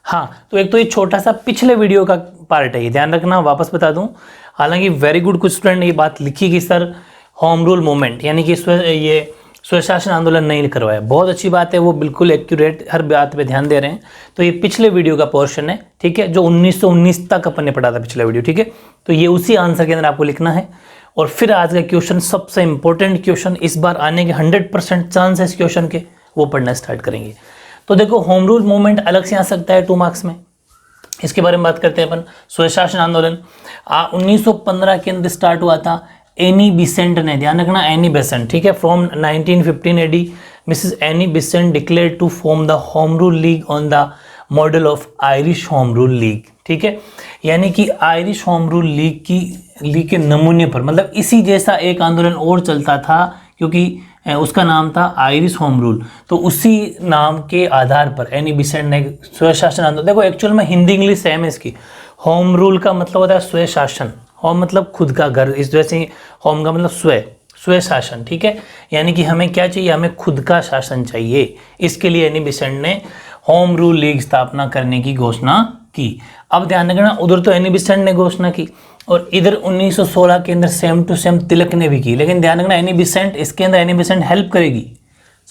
हाँ, तो एक तो ये छोटा सा पिछले वीडियो का पार्ट है, ये ध्यान रखना, वापस बता दूं। हालांकि वेरी गुड कुछ स्टूडेंट ने ये बात लिखी कि सर होम रूल मूवमेंट यानी कि ये स्वशासन आंदोलन नहीं करवाया, बहुत अच्छी बात है, वो बिल्कुल एक्यूरेट हर बात पे ध्यान दे रहे हैं। तो ये पिछले वीडियो का पोर्शन है, ठीक है, जो 1919 तक अपन ने पढ़ा था पिछला वीडियो, ठीक है। तो ये उसी आंसर के अंदर आपको लिखना है। और फिर आज का क्वेश्चन, सबसे इंपॉर्टेंट क्वेश्चन, इस बार आने के 100% चांस है इस क्वेश्चन के, वो पढ़ना स्टार्ट करेंगे। तो देखो, होम रूल मूवमेंट अलग से आ सकता है 2 मार्क्स में, इसके बारे में बात करते हैं अपन। स्वशासन आंदोलन 1915 के अंदर स्टार्ट हुआ था। एनी बिसेंट ने, ध्यान रखना, एनी बेसेंट, ठीक है, from 1915 AD Mrs Annie Besant declare to form the home rule league on the model of Irish home rule league, ठीक है। यानी कि आयरिश होम रूल लीग के नमूने पर, मतलब इसी जैसा एक आंदोलन और चलता था, क्योंकि उसका नाम था आयरिश होम रूल, तो उसी नाम के आधार पर एनी बिसेंट ने स्वशासन आंदोलन। देखो एक्चुअल में हिंदी इंग्लिश सेम है इसकी। होम रूल का मतलब होता है स्वशासन, होम मतलब खुद का घर, इस वजह से होम का मतलब स्वशासन, ठीक है। यानी कि हमें क्या चाहिए, हमें खुद का शासन चाहिए। इसके लिए एनी बिसेंट ने होम रूल लीग स्थापना करने की घोषणा की। अब ध्यान रखना, उधर तो एनी बिसेंट ने घोषणा की और इधर 1916 के अंदर सेम टू सेम तिलक ने भी की। लेकिन ध्यान रखना, एनी बिसेंट, इसके अंदर एनी बिसेंट हेल्प करेगी,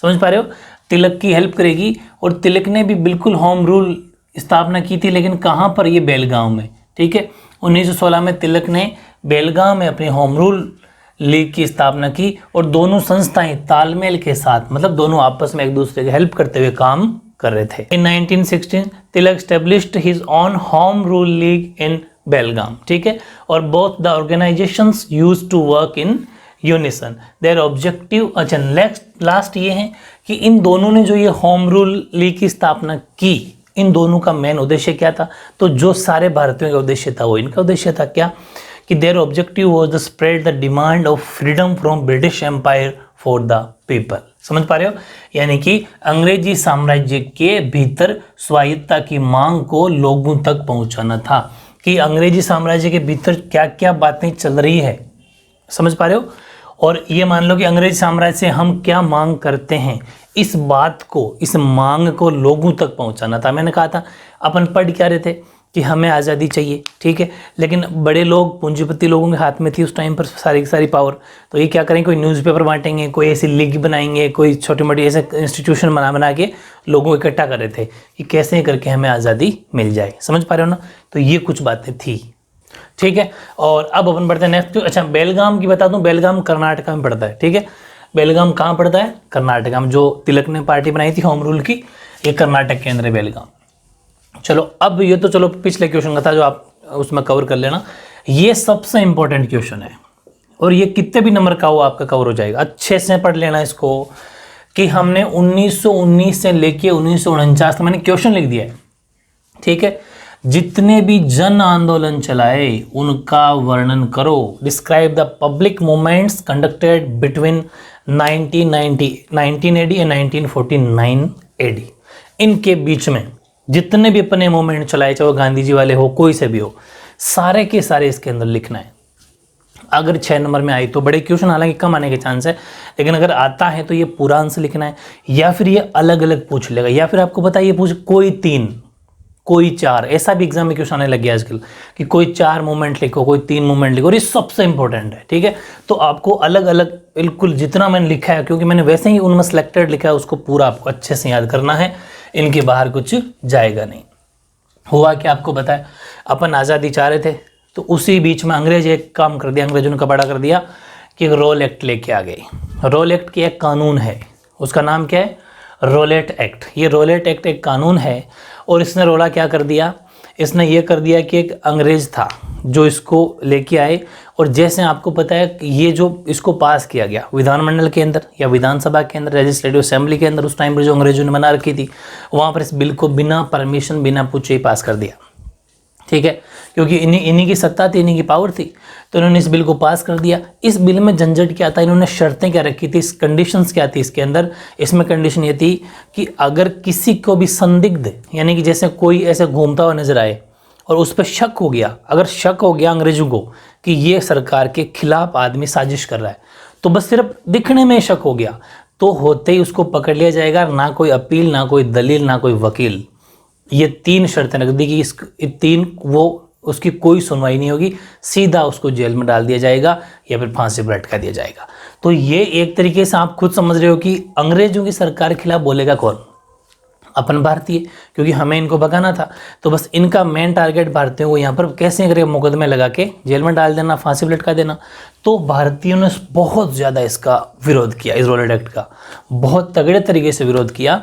समझ पा रहे हो, तिलक की हेल्प करेगी। और तिलक ने भी बिल्कुल होम रूल स्थापना की थी, लेकिन कहाँ पर, ये बेलगांव में, ठीक है। 1916 में तिलक ने बेलगांव में अपनी होम रूल लीग की स्थापना की और दोनों संस्थाएं तालमेल के साथ, मतलब दोनों आपस में एक दूसरे की हेल्प करते हुए काम कर रहे थे। In 1916 Tilak established his own home rule league in Belgaum, ठीक है। और both the organisations used to work in unison their objective. अच्छा, लास्ट ये है कि इन दोनों ने जो ये होम रूल लीग की स्थापना की, इन दोनों का मेन उद्देश्य क्या था, तो जो सारे भारतीयों का उद्देश्य था वो इनका उद्देश्य था, क्या कि their objective was the spread the demand of freedom from British empire for the people. समझ पा रहे हो, यानी कि अंग्रेजी साम्राज्य के भीतर स्वायत्तता की मांग को लोगों तक पहुंचाना था, कि अंग्रेजी साम्राज्य के भीतर क्या क्या बातें चल रही है, समझ पा रहे हो। और ये मान लो कि अंग्रेजी साम्राज्य से हम क्या मांग करते हैं, इस बात को, इस मांग को लोगों तक पहुंचाना था। मैंने कहा था अपन पढ़ क्या रहे थे कि हमें आज़ादी चाहिए, ठीक है, लेकिन बड़े लोग, पूंजीपति लोगों के हाथ में थी उस टाइम पर सारी की सारी पावर। तो ये क्या करेंगे, कोई न्यूज़पेपर बांटेंगे, कोई ऐसी लीग बनाएंगे, कोई छोटी मोटी ऐसे इंस्टीट्यूशन बना के लोगों को इकट्ठा कर रहे थे कि कैसे करके हमें आज़ादी मिल जाए। समझ पा रहे हो ना, तो ये कुछ बातें थी, ठीक है। और अब अपन बढ़ते हैं नेक्स्ट। अच्छा, बेलगाम की बता दूं, बेलगाम कर्नाटका में पड़ता है, ठीक है। बेलगाम कहाँ पड़ता है, कर्नाटका में। जो तिलक ने पार्टी बनाई थी होम रूल की, ये कर्नाटक के अंदर है बेलगाम। चलो, अब ये तो चलो पिछले क्वेश्चन का था जो आप उसमें कवर कर लेना। ये सबसे इंपॉर्टेंट क्वेश्चन है और ये कितने भी नंबर का हो आपका कवर हो जाएगा। अच्छे से पढ़ लेना इसको कि हमने 1919 से लेके 1949 तक मैंने क्वेश्चन लिख दिया है, ठीक है। जितने भी जन आंदोलन चलाए उनका वर्णन करो। Describe the public movements conducted between 1980 AD and 1949 AD। इनके बीच में जितने भी अपने मूवमेंट चलाए, चाहे वो गांधी जी वाले हो, कोई से भी हो, सारे के सारे इसके अंदर लिखना है। अगर 6 नंबर में आई तो बड़े क्वेश्चन हालांकि कम आने के चांस है, लेकिन अगर आता है तो ये पूरा आंसर लिखना है, या फिर ये अलग अलग पूछ लेगा, या फिर आपको पता है ये पूछ कोई 3 कोई 4, ऐसा भी एग्जाम में क्वेश्चन आने लग गया आजकल कि कोई 4 मूवमेंट लिखो, कोई 3 मूवमेंट लिखो, और ये सबसे इंपॉर्टेंट है, ठीक है। तो आपको अलग अलग बिल्कुल जितना मैंने लिखा है, क्योंकि मैंने वैसे ही उनमें सिलेक्टेड लिखा है, उसको पूरा आपको अच्छे से याद करना है, इनके बाहर कुछ जाएगा नहीं। हुआ कि आपको बताया अपन आज़ादी चाह रहे थे, तो उसी बीच में अंग्रेज एक काम कर दिया, अंग्रेजों ने कबाड़ा कर दिया कि रोल एक्ट लेके आ गए। रोल एक्ट की एक कानून है, उसका नाम क्या है, रोलेट एक्ट। ये रोलेट एक्ट एक कानून है और इसने रोला क्या कर दिया, इसने ये कर दिया कि एक अंग्रेज था जो इसको लेके आए, और जैसे आपको पता है ये जो इसको पास किया गया विधानमंडल के अंदर या विधानसभा के अंदर, लेजिस्लेटिव असेंबली के अंदर, उस टाइम पर जो अंग्रेजों ने बना रखी थी, वहाँ पर इस बिल को बिना परमिशन, बिना पूछे ही पास कर दिया, ठीक है, क्योंकि इन्हीं की सत्ता थी, इन्हीं की पावर थी, तो इन्होंने इस बिल को पास कर दिया। इस बिल में झंझट क्या था, इन्होंने शर्तें क्या रखी थी, कंडीशंस क्या थी इसके अंदर। इसमें कंडीशन ये थी कि अगर किसी को भी संदिग्ध, यानी कि जैसे कोई ऐसे घूमता हुआ नजर आए और उस पर शक हो गया, अगर शक हो गया अंग्रेजों को कि ये सरकार के खिलाफ आदमी साजिश कर रहा है, तो बस सिर्फ दिखने में शक हो गया तो होते ही उसको पकड़ लिया जाएगा, ना कोई अपील, ना कोई दलील, ना कोई वकील। ये 3 शर्तें रख दी कि इस 3 वो उसकी कोई सुनवाई नहीं होगी, सीधा उसको जेल में डाल दिया जाएगा या फिर फांसी पर लटका दिया जाएगा। तो ये एक तरीके से आप खुद समझ रहे हो कि अंग्रेजों की सरकार के खिलाफ बोलेगा कौन? अपन भारतीय, क्योंकि हमें इनको भगाना था। तो बस इनका मेन टारगेट भारतीयों को यहाँ पर कैसे करें, मुकदमे लगा के जेल में डाल देना, फांसी पर लटका देना। तो भारतीयों ने बहुत ज़्यादा इसका विरोध किया, इस रोलेट एक्ट का बहुत तगड़े तरीके से विरोध किया।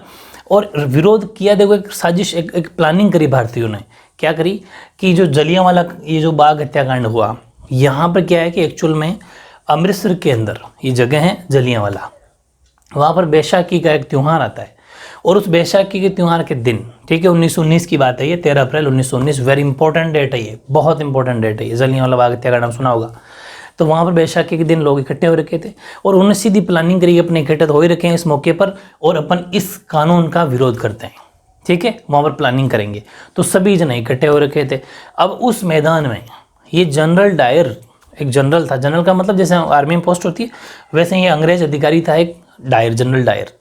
और विरोध किया, देखो एक साजिश, एक प्लानिंग करी भारतीयों ने। क्या करी कि जो जलियांवाला ये जो बाग हत्याकांड हुआ, यहाँ पर क्या है कि एक्चुअल में अमृतसर के अंदर ये जगह है जलियांवाला, वहाँ पर बैसाखी का एक त्यौहार आता है। और उस बैसाखी के त्यौहार के दिन, ठीक है, 1919 की बात है ये, 13 अप्रैल 1919, वेरी इंपॉर्टेंट डेट है ये, बहुत इंपॉर्टेंट डेट है ये, जलियांवाला बाग हत्याकांड नाम सुना होगा। तो वहाँ पर बैसाखी के दिन लोग इकट्ठे हो रखे थे और उन्होंने सीधी प्लानिंग करी, अपने इकट्ठे हो ही रखे हैं इस मौके पर और अपन इस कानून का विरोध करते हैं, ठीक है, वहाँ पर प्लानिंग करेंगे। तो सभी जने इकट्ठे हो रखे थे। अब उस मैदान में ये जनरल डायर, एक जनरल था, जनरल का मतलब जैसे आर्मी में पोस्ट होती है वैसे ही अंग्रेज अधिकारी था एक डायर, जनरल डायर।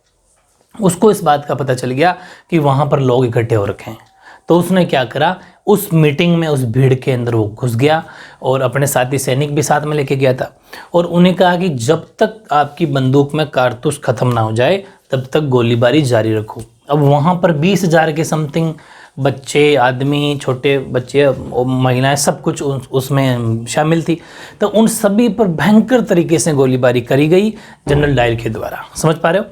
उसको इस बात का पता चल गया कि वहाँ पर लोग इकट्ठे हो रखे हैं। तो उसने क्या करा, उस मीटिंग में, उस भीड़ के अंदर वो घुस गया और अपने साथी सैनिक भी साथ में लेके गया था और उन्हें कहा कि जब तक आपकी बंदूक में कारतूस खत्म ना हो जाए तब तक गोलीबारी जारी रखो। अब वहाँ पर 20,000 के समथिंग बच्चे, आदमी, छोटे बच्चे, महिलाएं, सब कुछ उसमें शामिल थी। तो उन सभी पर भयंकर तरीके से गोलीबारी करी गई जनरल डायर के द्वारा। समझ पा रहे हो?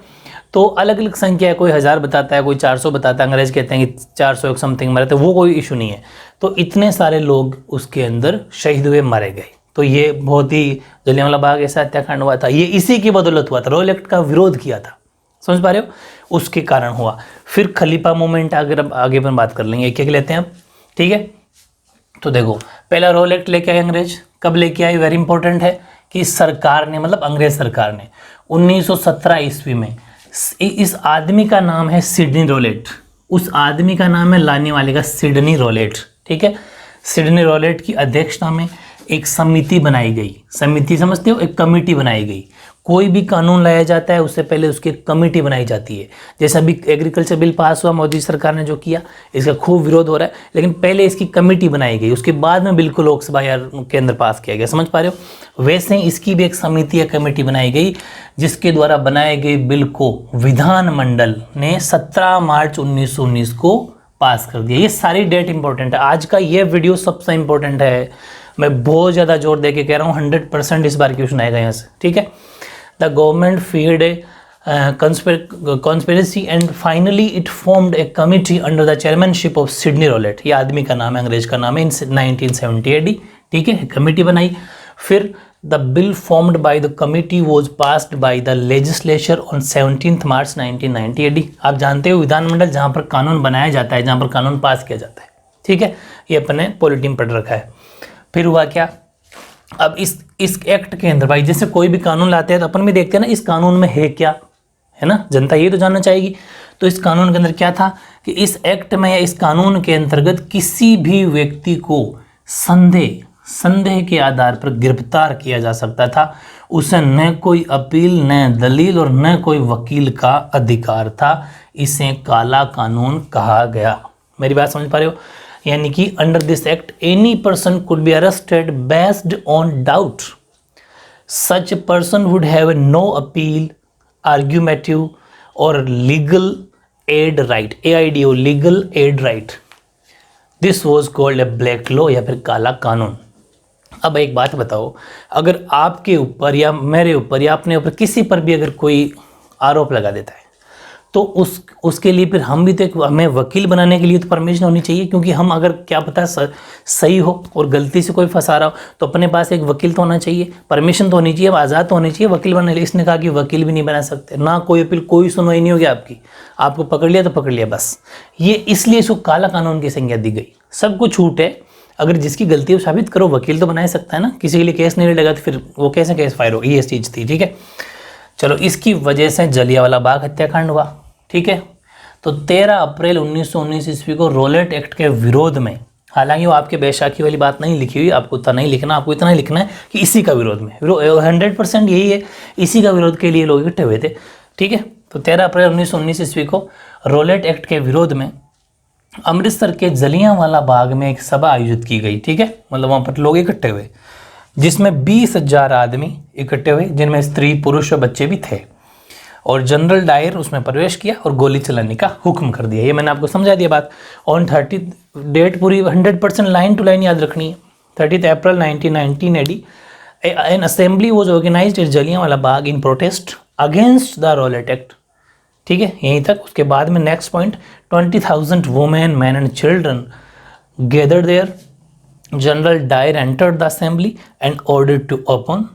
तो अलग अलग संख्या है, कोई 1000 बताता है, कोई 400 बताता है, अंग्रेज कहते हैं कि 400 समथिंग मरे थे, वो कोई इशू नहीं है। तो इतने सारे लोग उसके अंदर शहीद हुए, मारे गए। तो ये बहुत ही जलियांवाला बाग ऐसा हत्याकांड हुआ था, ये इसी की बदौलत हुआ था, रोल एक्ट का विरोध किया था। समझ पा रहे हो? उसके कारण हुआ। फिर खलीफा मूवमेंट, अगर अब आगे पर बात कर लेंगे, एक एक लेते हैं अब, ठीक है। तो देखो, पहला रोल एक्ट लेके आए अंग्रेज, कब लेके आए, वेरी इंपॉर्टेंट है कि सरकार ने, मतलब अंग्रेज सरकार ने 1917 ईस्वी में, इस आदमी का नाम है सिडनी रोलेट, उस आदमी का नाम है लाने वाले का सिडनी रोलेट, ठीक है। सिडनी रोलेट की अध्यक्षता में एक समिति बनाई गई, समिति समझते हो, एक कमेटी बनाई गई। कोई भी कानून लाया जाता है उससे पहले उसकी एक कमेटी बनाई जाती है। जैसे अभी एग्रीकल्चर बिल पास हुआ, मोदी सरकार ने जो किया, इसका खूब विरोध हो रहा है, लेकिन पहले इसकी कमेटी बनाई गई, उसके बाद में बिल को लोकसभा या के अंदर पास किया गया। समझ पा रहे हो? वैसे ही इसकी भी एक समिति या कमेटी बनाई गई जिसके द्वारा बनाए गए बिल को विधानमंडल ने 17 मार्च 1919 को पास कर दिया। ये सारी डेट इंपॉर्टेंट है, आज का ये वीडियो सबसे इंपॉर्टेंट है। मैं बहुत ज़्यादा जोर दे के कह रहा हूँ, 100% इस बार क्वेश्चन आएगा यहाँ से, ठीक है। The government feared a conspiracy and finally it formed a committee under the chairmanship of Sidney Rowlett। ये आदमी का नाम है, अंग्रेज का नाम है, 1970 AD, ठीक है। कमेटी बनाई, फिर the bill formed by the committee was passed by the legislature on 17th March 1990 AD। आप जानते हो विधानमंडल जहाँ पर कानून बनाया जाता है, जहाँ पर कानून पास किया जाता है, ठीक है। ये अपने पॉलिटी पढ़ रखा है। फिर हुआ क्या, अब इस एक्ट के अंदर भाई जैसे कोई भी कानून लाते हैं तो अपन भी देखते हैं ना, इस कानून में है क्या, है ना, जनता ये तो जानना चाहेगी। तो इस कानून के अंदर क्या था कि इस एक्ट में या इस कानून के अंतर्गत किसी भी व्यक्ति को संदेह के आधार पर गिरफ्तार किया जा सकता था। उसे न कोई अपील, न दलील और न कोई वकील का अधिकार था। इसे काला कानून कहा गया। मेरी बात समझ पा रहे हो? यानी कि under this act any person could be arrested based on doubt. Such person would have no appeal, argumentative और legal aid right, AIDO, legal aid right. This was called a black law या फिर काला कानून। अब एक बात बताओ, अगर आपके ऊपर या मेरे ऊपर या अपने ऊपर किसी पर भी अगर कोई आरोप लगा देता है तो उसके लिए फिर हम भी तो हमें वकील बनाने के लिए तो परमिशन होनी चाहिए, क्योंकि हम अगर क्या पता सही हो और गलती से कोई फंसा रहा हो तो अपने पास एक वकील तो होना चाहिए, परमिशन तो होनी चाहिए, आज़ाद तो होनी चाहिए वकील बनने के लिए। इसने कहा कि वकील भी नहीं बना सकते, ना कोई अपील, कोई सुनवाई नहीं होगी आपकी, आपको पकड़ लिया तो पकड़ लिया बस। ये इसलिए इसको काला कानून की संज्ञा दी गई। सब कुछ छूट है, अगर जिसकी गलती हो साबित करो, वकील तो बना ही सकता है ना। किसी के लिए केस नहीं लगा तो फिर वो कैसे केस फायर हो, ये चीज़ थी, ठीक है। चलो, इसकी वजह से जलियांवाला बाग हत्याकांड हुआ, ठीक है। तो 13 अप्रैल 1919 ईस्वी को रोलेट एक्ट के विरोध में, हालांकि वो आपके बैसाखी वाली बात नहीं लिखी हुई, आपको उतना नहीं लिखना, आपको इतना ही लिखना है कि इसी का विरोध में, 100% यही है, इसी का विरोध के लिए लोग इकट्ठे हुए थे, ठीक है। तो 13 अप्रैल 1919 ईस्वी को रोलेट एक्ट के विरोध में अमृतसर के जलियांवाला बाग में एक सभा आयोजित की गई, ठीक है, मतलब वहाँ पर लोग इकट्ठे हुए, जिसमें 20,000 आदमी इकट्ठे हुए, जिनमें स्त्री पुरुष और बच्चे भी थे, और जनरल डायर उसमें प्रवेश किया और गोली चलाने का हुक्म कर दिया। ये मैंने आपको समझा दिया बात। ऑन 30 डेट पूरी 100% लाइन टू लाइन याद रखनी है। 30 April 1919 AD an assembly was organised at Jallianwala Bagh in protest against the Rowlatt act, ठीक है, यहीं तक। उसके बाद में next point, 20,000 women man and children gathered there. General Dyer entered the assembly and ordered to open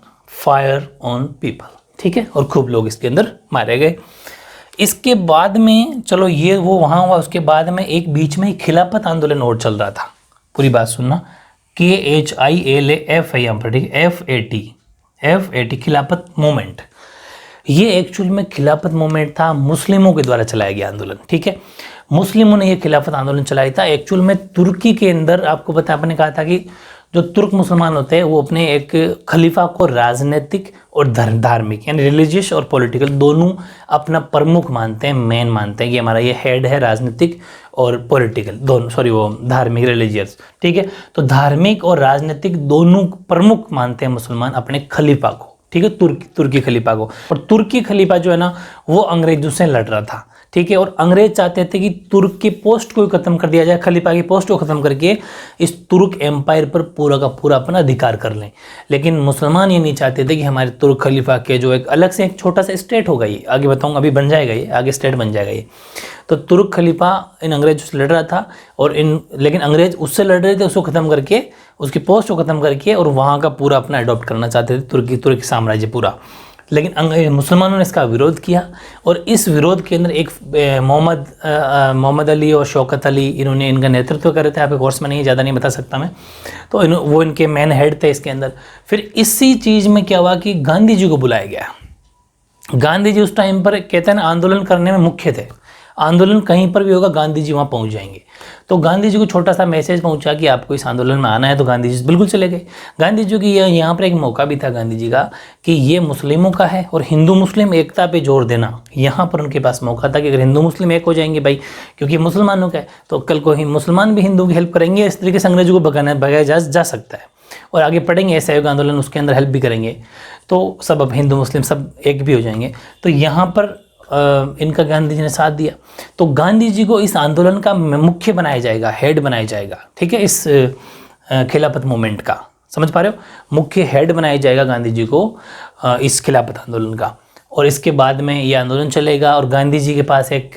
fire on people, ठीक है, और खूब लोग इसके अंदर मारे गए। इसके बाद में चलो ये वो वहाँ हुआ। उसके बाद में एक बीच में खिलाफत आंदोलन और चल रहा था। पूरी बात सुनना, KHILAF है यहाँ पर, ठीक है, FAT खिलाफत मूवमेंट। ये एक्चुअल में खिलाफत मूवमेंट था, मुस्लिमों के द्वारा चलाया गया आंदोलन, ठीक है। मुस्लिमों ने ये खिलाफत आंदोलन चलाया था। एक्चुअल में तुर्की के अंदर आपको पता, आपने कहा था कि जो तुर्क मुसलमान होते हैं वो अपने एक खलीफा को राजनीतिक और धार्मिक यानी रिलीजियस और पॉलिटिकल दोनों अपना प्रमुख मानते हैं, मेन मानते हैं कि हमारा ये हेड है राजनीतिक और पॉलिटिकल दोनों, सॉरी वो धार्मिक रिलीजियस, ठीक है। तो धार्मिक और राजनीतिक दोनों प्रमुख मानते हैं मुसलमान अपने खलीफा को, ठीक है, तुर्की खलीफा को। और तुर्की खलीफा जो है ना वो अंग्रेजों से लड़ रहा था, ठीक है, और अंग्रेज चाहते थे कि तुर्क की पोस्ट को खत्म कर दिया जाए, खलीफा की पोस्ट को खत्म करके इस तुर्क एम्पायर पर पूरा का पूरा अपना अधिकार कर लें। लेकिन मुसलमान ये नहीं चाहते थे कि हमारे तुर्क खलीफा के जो एक अलग से एक छोटा सा स्टेट होगा, ये आगे बताऊंगा, अभी बन जाएगा, ये आगे स्टेट बन जाएगा ये। तो तुर्क खलीफा इन अंग्रेजों से लड़ रहा था और लेकिन अंग्रेज उससे लड़ रहे थे, उसको खत्म करके, उसकी पोस्ट को खत्म करके, और वहाँ का पूरा अपना अडॉप्ट करना चाहते थे तुर्की साम्राज्य पूरा। लेकिन मुसलमानों ने इसका विरोध किया, और इस विरोध के अंदर एक मोहम्मद अली और शौकत अली, इन्होंने इनका नेतृत्व कर रहे थे। यहाँ पे कोर्स में नहीं, ज़्यादा नहीं बता सकता मैं, तो वो इनके मेन हेड थे इसके अंदर। फिर इसी चीज़ में क्या हुआ कि गांधी जी को बुलाया गया। गांधी जी उस टाइम पर कहते हैं ना आंदोलन करने में मुख्य थे, आंदोलन कहीं पर भी होगा गांधी जी वहाँ पहुँच जाएंगे। तो गांधी जी को छोटा सा मैसेज पहुँचा कि आपको इस आंदोलन में आना है, तो गांधी जी बिल्कुल चले गए। गांधी जी की यहाँ पर एक मौका भी था गांधी जी का कि ये मुस्लिमों का है और हिंदू मुस्लिम एकता पे जोर देना, यहाँ पर उनके पास मौका था कि अगर हिंदू मुस्लिम एक हो जाएंगे भाई, क्योंकि मुसलमानों का है, तो कल को ही मुसलमान भी हिंदू की हेल्प करेंगे, इस तरीके से अंग्रेजों को भगाया जा सकता है। और आगे पढ़ेंगे असहयोग आंदोलन, उसके अंदर हेल्प भी करेंगे, तो सब अब हिंदू मुस्लिम सब एक भी हो जाएंगे। तो यहाँ पर इनका गांधी जी ने साथ दिया। तो गांधी जी को इस आंदोलन का मुख्य बनाया जाएगा, हेड बनाया जाएगा, ठीक है, इस खिलाफत मूवमेंट का, समझ पा रहे हो, मुख्य हेड बनाया जाएगा गांधी जी को इस खिलाफत आंदोलन का। और इसके बाद में ये आंदोलन चलेगा, और गांधी जी के पास एक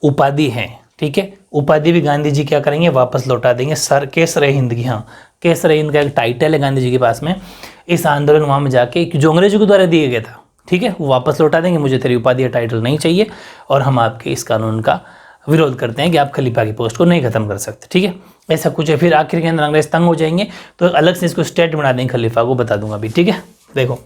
उपाधि है, ठीक है, उपाधि भी गांधी जी क्या करेंगे, वापस लौटा देंगे, सर केसर हिंद की, हाँ केसर हिंद का एक टाइटल है गांधी जी के पास में। इस आंदोलन वहाँ में जाके जो अंग्रेजों के द्वारा दिया गया था, ठीक है, वो वापस लौटा देंगे, मुझे तेरी उपाधि या टाइटल नहीं चाहिए, और हम आपके इस कानून का विरोध करते हैं कि आप खलीफा की पोस्ट को नहीं खत्म कर सकते, ठीक है, ऐसा कुछ है। फिर आखिर के अंदर अंग्रेज तंग हो जाएंगे, तो अलग से इसको स्टेट बना देंगे खलीफा को, बता दूंगा अभी, ठीक है। देखो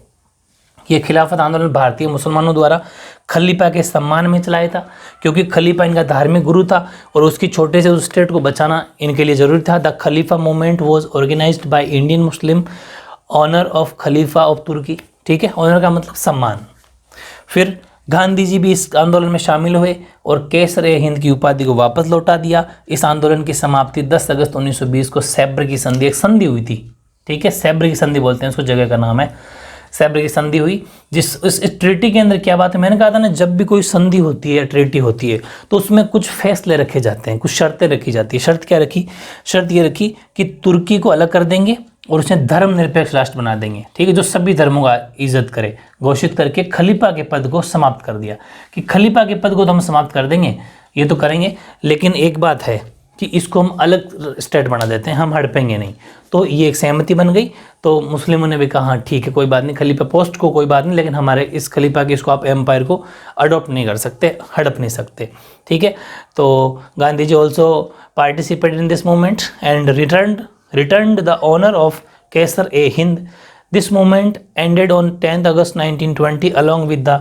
ये खिलाफत आंदोलन भारतीय मुसलमानों द्वारा खलीफा के सम्मान में चलाया था, क्योंकि खलीफा इनका धार्मिक गुरु था और उसकी छोटे से उस स्टेट को बचाना इनके लिए जरूरी था। The Khalifa movement was organised by Indian Muslim honour of Khalifa of Turkey, ठीक है, ऑनर का मतलब सम्मान। फिर गांधी जी भी इस आंदोलन में शामिल हुए और केसर हिंद की उपाधि को वापस लौटा दिया। इस आंदोलन की समाप्ति 10 अगस्त 1920 को सैब्र की संधि, एक संधि हुई थी, ठीक है, सैब्र की संधि बोलते हैं उसको, जगह का नाम है, सैब्र की संधि हुई। इस ट्रीटी के अंदर क्या बात है, मैंने कहा था ना, जब भी कोई संधि होती है, ट्रीटी होती है, तो उसमें कुछ फैसले रखे जाते हैं, कुछ शर्तें रखी जाती है। शर्त क्या रखी, शर्त ये रखी कि तुर्की को अलग कर देंगे और उसे धर्मनिरपेक्ष राष्ट्र बना देंगे, ठीक है, जो सभी धर्मों का इज्जत करे, घोषित करके खलीफा के पद को समाप्त कर दिया कि खलीफा के पद को तो हम समाप्त कर देंगे, ये तो करेंगे, लेकिन एक बात है कि इसको हम अलग स्टेट बना देते हैं, हम हड़पेंगे नहीं। तो ये एक सहमति बन गई। तो मुस्लिमों ने भी कहा हाँ ठीक है, कोई बात नहीं, खलीफा पोस्ट को कोई बात नहीं, लेकिन हमारे इस खलीफा के इसको आप एम्पायर को अडॉप्ट नहीं कर सकते, हड़प नहीं सकते, ठीक है। तो Gandhi ji also participated in this movement and returned the honor of Kaisar A Hind. This movement ended on 10th August 1920 along with the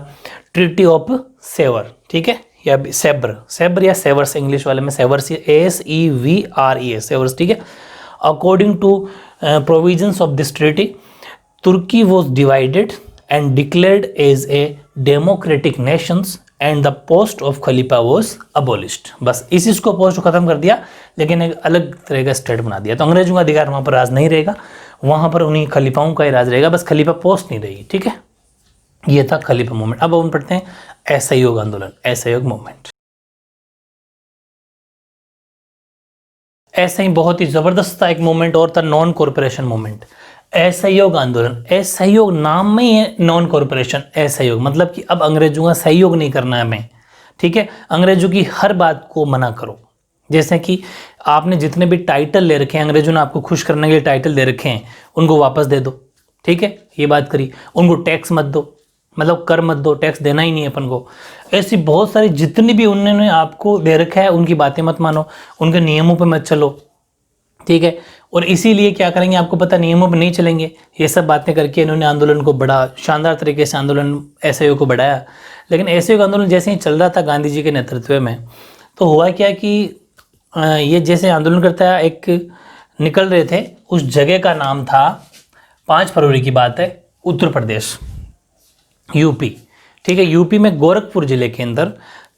Treaty of Sevres, ठीक है, या सेब्र या सेवर्स, इंग्लिश वाले में सेवर्स, SEVRES, सेवर्स, ठीक है। According to provisions of this treaty, Turkey was divided and declared as a democratic nations and the post of Khalifa was abolished. बस इस चीज़ को पोस्ट को खत्म कर दिया, लेकिन एक अलग तरह का स्टेट बना दिया। तो अंग्रेजों का अधिकार वहाँ पर राज नहीं रहेगा, वहाँ पर उन्हीं खलीफाओं का ही राज रहेगा, बस खलीफा पोस्ट नहीं रहेगी। ठीक है, ये था खलीफा मूवमेंट। अब हम पढ़ते हैं असहयोग आंदोलन, असहयोग मूवमेंट। ऐसा ही बहुत ही जबरदस्त था एक मूवमेंट और था, नॉन कॉरपोरेशन मूवमेंट। असहयोग आंदोलन, असहयोग नाम में ही है, नॉन कॉरपोरेशन, असहयोग मतलब कि अब अंग्रेजों का सहयोग नहीं करना है हमें। ठीक है, अंग्रेजों की हर बात को मना करो। जैसे कि आपने जितने भी टाइटल ले रखे हैं, अंग्रेजों ने आपको खुश करने के लिए टाइटल दे रखे हैं, उनको वापस दे दो। ठीक है, ये बात करी। उनको टैक्स मत दो, मतलब कर मत दो, टैक्स देना ही नहीं है अपन को। ऐसी बहुत सारी जितनी भी उन्होंने आपको दे रखा है, उनकी बातें मत मानो, उनके नियमों पे मत चलो। ठीक है, और इसीलिए क्या करेंगे आपको पता, नियमों पे नहीं चलेंगे। ये सब बातें करके इन्होंने आंदोलन को बड़ा शानदार तरीके से आंदोलन असहयोग को बढ़ाया। लेकिन असहयोग आंदोलन जैसे ही चल रहा था गांधी जी के नेतृत्व में, तो हुआ क्या कि ये जैसे आंदोलन करता है, एक निकल रहे थे, उस जगह का नाम था, 5 फरवरी की बात है, उत्तर प्रदेश, यूपी। ठीक है, यूपी में गोरखपुर जिले के अंदर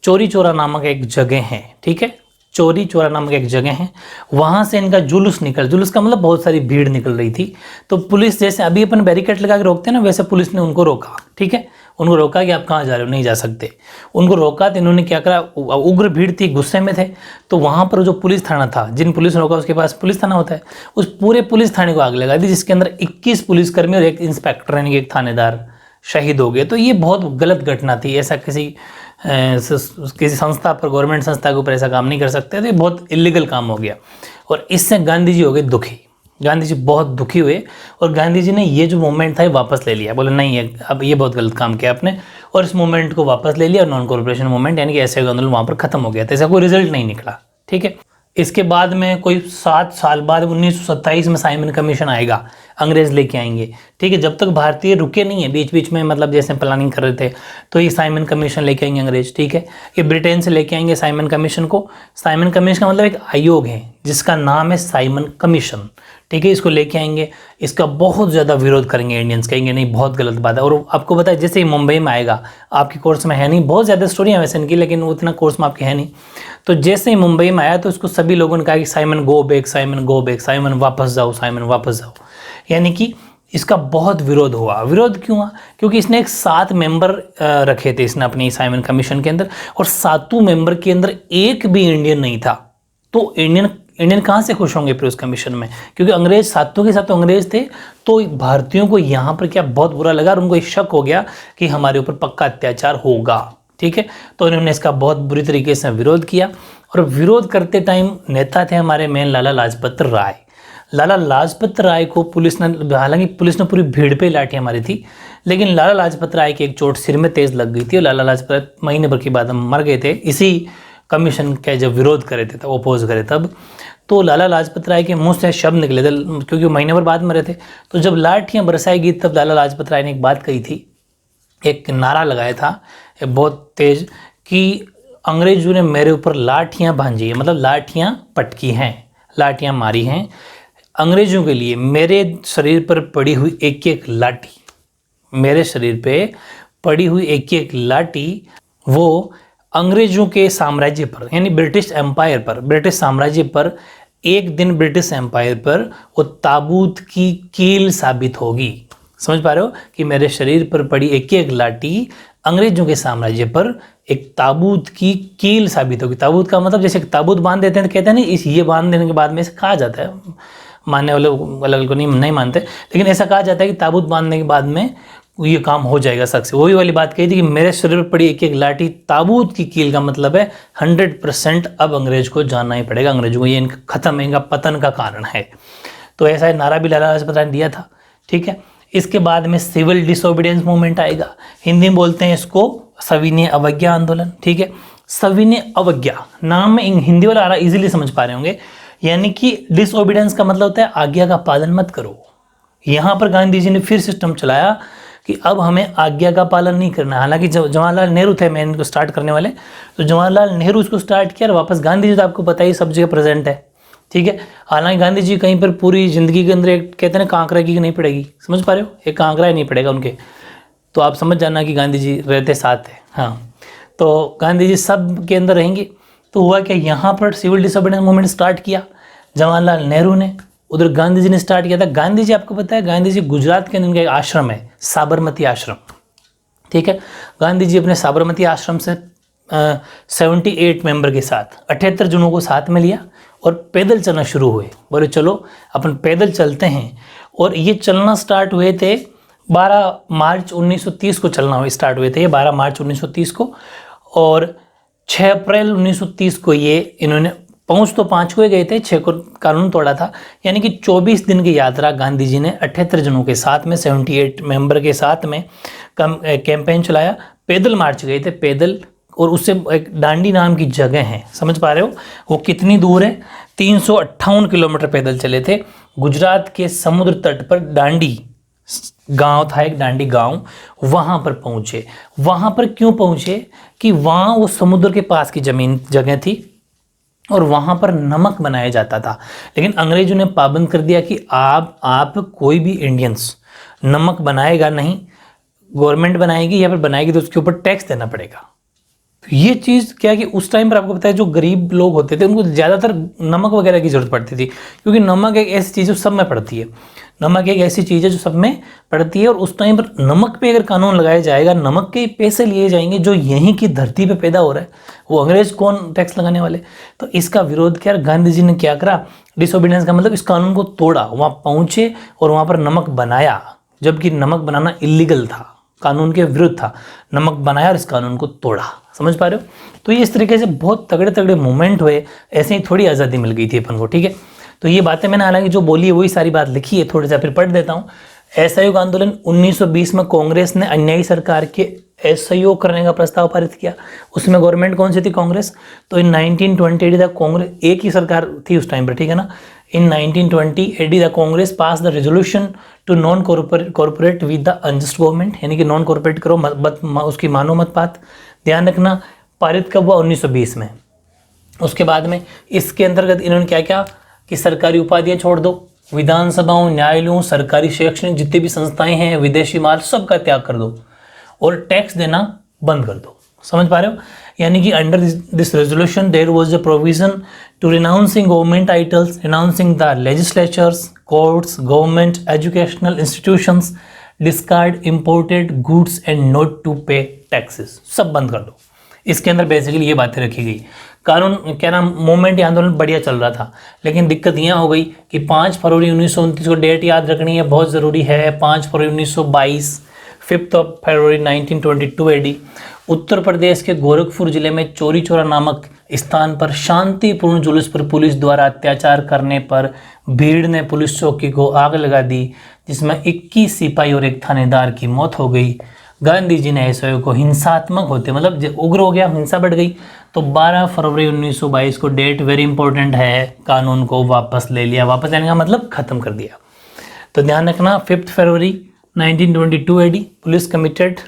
चौरी चौरा नामक एक जगह है। ठीक है, चौरी चौरा नामक एक जगह है, वहाँ से इनका जुलूस जुलूस का मतलब बहुत सारी भीड़ निकल रही थी। तो पुलिस, जैसे अभी अपन बैरिकेड लगा के रोकते हैं ना, वैसे पुलिस ने उनको रोका। ठीक है, उनको रोका कि आप कहाँ जा रहे हो, नहीं जा सकते। उनको रोका तो इन्होंने क्या करा, उग्र भीड़ थी, गुस्से में थे, तो वहाँ पर जो पुलिस थाना था, जिन पुलिस ने रोका उसके पास पुलिस थाना होता है, उस पूरे पुलिस थाने को आग लगा दी, जिसके अंदर 21 पुलिसकर्मी और एक इंस्पेक्टर यानी कि एक थानेदार शहीद हो गए। तो ये बहुत गलत घटना थी। ऐसा किसी संस्था पर, गवर्नमेंट संस्था के ऊपर ऐसा काम नहीं कर सकते। तो ये बहुत इलीगल काम हो गया, और इससे गांधी जी हो गए दुखी। गांधी जी बहुत दुखी हुए, और गांधी जी ने ये जो मूवमेंट था ये वापस ले लिया। बोले नहीं, अब ये बहुत गलत काम किया आपने, और इस मूवमेंट को वापस ले लिया। और नॉन कॉर्पोरेशन मूवमेंट यानी कि असहयोग आंदोलन वहाँ पर खत्म हो गया था। ऐसा कोई रिजल्ट नहीं निकला। ठीक है, इसके बाद में कोई 7 साल बाद 1927 में साइमन कमीशन आएगा, अंग्रेज लेके आएंगे। ठीक है, जब तक भारतीय रुके नहीं है, बीच बीच में मतलब जैसे प्लानिंग कर रहे थे, तो ये साइमन कमीशन लेके आएंगे अंग्रेज। ठीक है, ये ब्रिटेन से लेके आएंगे साइमन कमीशन को। साइमन कमीशन का मतलब एक आयोग है जिसका नाम है साइमन कमीशन। ठीक है, इसको लेके आएंगे, इसका बहुत ज़्यादा विरोध करेंगे इंडियंस, कहेंगे नहीं बहुत गलत बात है। और आपको पता है, जैसे ही मुंबई में आएगा, आपके कोर्स में है नहीं, बहुत ज़्यादा स्टोरी है वैसे इनकी, लेकिन उतना कोर्स में आपके है नहीं। तो जैसे ही मुंबई में आया, तो इसको सभी लोगों ने कहा कि Simon go back, Simon go back, Simon वापस जाओ, साइमन वापस जाओ। यानी कि इसका बहुत विरोध हुआ। विरोध क्यों हुआ? क्योंकि इसने एक 7 मेंबर रखे थे इसने अपनी साइमन कमीशन के अंदर, और 7 मेंबर के अंदर एक भी इंडियन नहीं था। तो इंडियन कहाँ से खुश होंगे फिर उस कमीशन में? क्योंकि अंग्रेज 7 के 7 अंग्रेज थे। तो भारतीयों को यहाँ पर क्या बहुत बुरा लगा, और उनको एक शक हो गया कि हमारे ऊपर पक्का अत्याचार होगा। ठीक है, तो इन्होंने इसका बहुत बुरी तरीके से विरोध किया। और विरोध करते टाइम नेता थे हमारे मेन लाला लाजपत राय। लाला लाजपत राय को पुलिस ने, हालांकि पुलिस ने पूरी भीड़ पे लाठियां मारी थी, लेकिन लाला लाजपत राय की एक चोट सिर में तेज लग गई थी, और लाला लाजपत महीने भर के बाद मर गए थे। इसी कमीशन का जब विरोध करे थे, तब अपोज करे तब, तो लाला लाजपत राय के मुंह से शब्द निकले थे, क्योंकि महीने भर बाद मरे थे। तो जब लाठियाँ बरसाई गई, तब लाला लाजपत राय ने एक बात कही थी, एक नारा लगाया था बहुत तेज, कि अंग्रेजों ने मेरे ऊपर लाठियाँ भांजी है, मतलब लाठियाँ पटकी हैं, लाठियाँ मारी हैं। अंग्रेजों के लिए मेरे शरीर पर पड़ी हुई एक एक लाठी, मेरे शरीर पे पड़ी हुई एक एक लाठी, वो अंग्रेजों के साम्राज्य पर, यानी ब्रिटिश एम्पायर पर, ब्रिटिश साम्राज्य पर, एक दिन ब्रिटिश एम्पायर पर वो ताबूत की कील साबित होगी। समझ पा रहे हो कि मेरे शरीर पर पड़ी एक एक लाठी अंग्रेजों के साम्राज्य पर एक ताबूत की कील साबित होगी। ताबूत का मतलब जैसे ताबूत बांध देते हैं तो कहते हैं नहीं, इस ये बांध देने के बाद में इसे कहा जाता है, मानने वाले अलग को नहीं मानते, लेकिन ऐसा कहा जाता है कि ताबूत बांधने के बाद में ये काम हो जाएगा शख्स। वही वाली बात कही थी कि मेरे शरीर पर पड़ी एक एक लाठी ताबूत की कील का मतलब है 100% अब अंग्रेज को जानना ही पड़ेगा, अंग्रेजों को ये इनका खत्म, इनका पतन का कारण है। तो ऐसा नारा भी लाला लाजपत राय ने दिया था। ठीक है, इसके बाद में सिविल डिसोबीडियंस मूवमेंट आएगा, हिंदी में बोलते हैं इसको सविनय अवज्ञा आंदोलन। ठीक है, सविनय अवज्ञा नाम में हिंदी वाला आ रहा, इजीली समझ पा रहे होंगे, यानी कि डिसोबीडियंस का मतलब होता है आज्ञा का पालन मत करो। यहाँ पर गांधी जी ने फिर सिस्टम चलाया कि अब हमें आज्ञा का पालन नहीं करना। हालांकि जवाहरलाल नेहरू थे मेन को स्टार्ट करने वाले, तो जवाहरलाल नेहरू उसको स्टार्ट किया और वापस गांधी जी तो आपको पता ही सब जगह प्रेजेंट है। ठीक है, हालांकि गांधी जी कहीं पर पूरी जिंदगी के अंदर एक कहते हैं ना कांकरा की नहीं पड़ेगी, समझ पा रहे हो, एक कांकरा ही नहीं पड़ेगा उनके, तो आप समझ जाना कि गांधी जी रहते साथ है। हाँ, तो गांधी जी सब के अंदर रहेंगे। तो हुआ क्या, यहाँ पर सिविल डिसोबीडियंस मूवमेंट स्टार्ट किया जवाहरलाल नेहरू ने, उधर गांधी जी ने स्टार्ट किया था। गांधी जी, आपको पता है गांधी जी गुजरात के अंदर इनका एक आश्रम है, साबरमती आश्रम, ठीक है। गांधी जी अपने साबरमती आश्रम से 78 मेंबर के साथ 78 जनों को साथ में लिया और पैदल चलना शुरू हुए। बोले चलो अपन पैदल चलते हैं। और ये चलना स्टार्ट हुए थे 12 मार्च 1930 को चलना स्टार्ट हुए थे, ये 12 मार्च 1930 को। और 6 अप्रैल 1930 को ये इन्होंने पहुंच तो 5 को ही गए थे, 6 को कानून तोड़ा था। यानी कि 24 दिन की यात्रा गांधी जी ने 78 जनों के साथ में 78 मेंबर के साथ में कैंपेन चलाया। पैदल मार्च गए थे, पैदल। और उससे एक डांडी नाम की जगह है, समझ पा रहे हो वो कितनी दूर है, 358 किलोमीटर पैदल चले थे। गुजरात के समुद्र तट पर डांडी गांव था, एक डांडी गांव, वहां पर पहुंचे। वहां पर क्यों पहुंचे कि वहां वो समुद्र के पास की जगह थी और वहां पर नमक बनाया जाता था। लेकिन अंग्रेजों ने पाबंद कर दिया कि आप कोई भी इंडियंस नमक बनाएगा नहीं, गवर्नमेंट बनाएगी या फिर बनाएगी तो उसके ऊपर टैक्स देना पड़ेगा। तो ये चीज़ क्या कि उस टाइम पर आपको पता है जो गरीब लोग होते थे उनको ज़्यादातर नमक वगैरह की ज़रूरत पड़ती थी, क्योंकि नमक एक ऐसी चीज़ है जो सब में पड़ती है। नमक एक ऐसी चीज़ है जो सब में पड़ती है। और उस टाइम पर नमक पे अगर कानून लगाया जाएगा, नमक के पैसे लिए जाएंगे जो यहीं की धरती पे पैदा हो रहा है, वो अंग्रेज कौन टैक्स लगाने वाले। तो इसका विरोध किया। गांधी जी ने क्या करा, डिसोबीडियंस का मतलब इस कानून को तोड़ा, वहाँ पहुँचे और वहाँ पर नमक बनाया, जबकि नमक बनाना इलीगल था, कानून के विरुद्ध था। नमक बनाया और इस कानून को तोड़ा, समझ पा रहे हो। तो ये इस तरीके से बहुत तगड़े तगड़े मूवमेंट हुए, ऐसे ही थोड़ी आज़ादी मिल गई थी अपन को, ठीक है। तो ये बातें मैंने हालांकि जो बोली है वही सारी बात लिखी है, थोड़ा सा फिर पढ़ देता हूँ। असहयोग आंदोलन 1920 में कांग्रेस ने अन्यायी सरकार के असहयोग करने का प्रस्ताव पारित किया। उसमें गवर्नमेंट कौन सी थी, कांग्रेस। तो इन 1920 तक कांग्रेस एक ही सरकार थी उस टाइम पर, ठीक है ना। In 1920 the Congress pass the resolution to non corporate with the unjust government, यानी कि नॉन कॉर्पोरेट करो, उसकी मानो मत बात। ध्यान रखना, पारित कब हुआ, 1920 में। उसके बाद में इसके अंतर्गत इन्होंने क्या क्या कि सरकारी उपाधियां छोड़ दो, विधानसभाओं, न्यायालयों, सरकारी शैक्षणिक जितने भी संस्थाएं हैं, विदेशी माल सबका त्याग कर दो और टैक्स देना बंद कर दो, समझ पा रहे हो। यानी कि under this resolution there was a provision to renouncing government titles, renouncing the legislatures, courts, government educational institutions, discard imported goods and not to pay taxes, सब बंद कर दो। इसके अंदर बेसिकली ये बातें रखी गई। कानून क्या नाम, मूवमेंट या आंदोलन बढ़िया चल रहा था, लेकिन दिक्कत यहाँ हो गई कि 5 फरवरी 1929 को डेट याद रखनी है, बहुत ज़रूरी है। 5 फरवरी 1922, 5 फरवरी 1922 AD, उत्तर प्रदेश के गोरखपुर जिले में चौरी चौरा नामक स्थान पर शांतिपूर्ण जुलूस पर पुलिस द्वारा अत्याचार करने पर भीड़ ने पुलिस चौकी को आग लगा दी, जिसमें 21 सिपाही और एक थानेदार की मौत हो गई। गांधी जी ने असहयोग को हिंसात्मक होते, मतलब उग्र हो गया, हिंसा बढ़ गई। तो 12 फरवरी 1922 को डेट वेरी इंपॉर्टेंट है, कानून को वापस ले लिया। वापस लेने का मतलब खत्म कर दिया। तो ध्यान रखना, 5 फरवरी 1922 AD, police committed